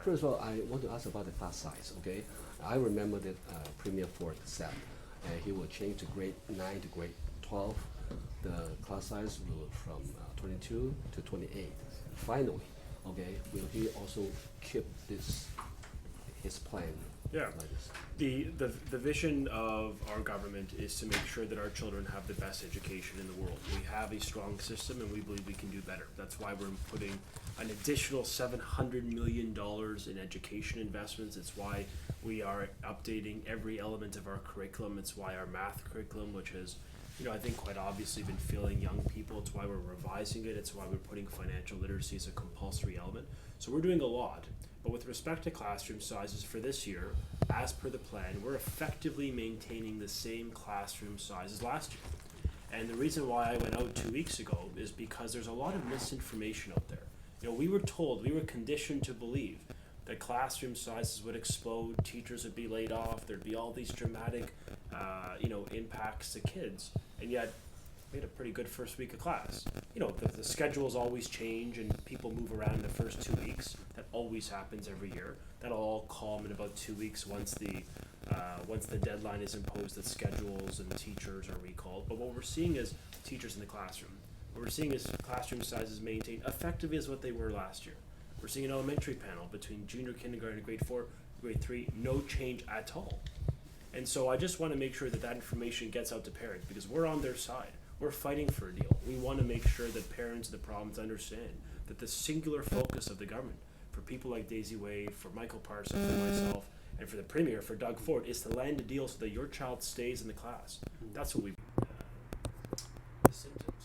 First of all, I want to ask about the class size, okay? I remember that Premier Ford said he will change to grade 9 to grade 12. The class size will from 22 to 28. Finally, okay, will he also keep his plan? Yeah. Like this? The vision of our government is to make sure that our children have the best education in the world. We have a strong system and we believe we can do better. That's why we're putting an additional $700 million in education investments. It's why we are updating every element of our curriculum. It's why our math curriculum, which has, I think quite obviously been failing young people, it's why we're revising it. It's why we're putting financial literacy as a compulsory element. So we're doing a lot. But with respect to classroom sizes for this year, as per the plan, we're effectively maintaining the same classroom size as last year. And the reason why I went out 2 weeks ago is because there's a lot of misinformation out there. We were conditioned to believe that classroom sizes would explode, teachers would be laid off, there'd be all these dramatic, impacts to kids. And yet, we had a pretty good first week of class. The schedules always change and people move around the first 2 weeks. That always happens every year. That'll all calm in about 2 weeks once the deadline is imposed that schedules and teachers are recalled. But what we're seeing is teachers in the classroom. What we're seeing is classroom sizes maintained effectively as what they were last year. We're seeing an elementary panel between junior kindergarten and grade 4, grade 3, no change at all. And so I just want to make sure that information gets out to parents because we're on their side. We're fighting for a deal. We want to make sure that parents of the province understand that the singular focus of the government, for people like Daisy Wade, for Michael Parsons, for myself, and for the Premier, for Doug Ford, is to land a deal so that your child stays in the class. That's what we. The symptoms,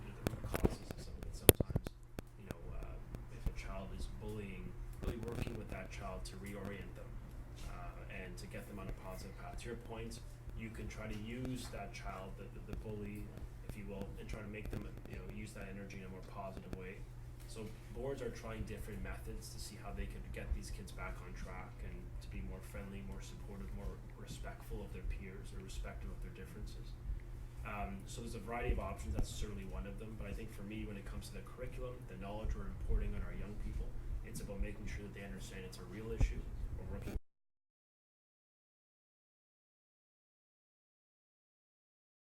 the root causes of something that sometimes, if a child is bullying, really working with that child to reorient them and to get them on a positive path. To your point, you can try to use that child, the bully, if you will, and try to make them, use that energy in a more positive way. So boards are trying different methods to see how they can get these kids back on track and to be more friendly, more supportive, more respectful of their peers, or respectful of their differences. So there's a variety of options. That's certainly one of them. But I think for me, when it comes to the curriculum, the knowledge we're importing on our young people, it's about making sure that they understand it's a real issue. We're working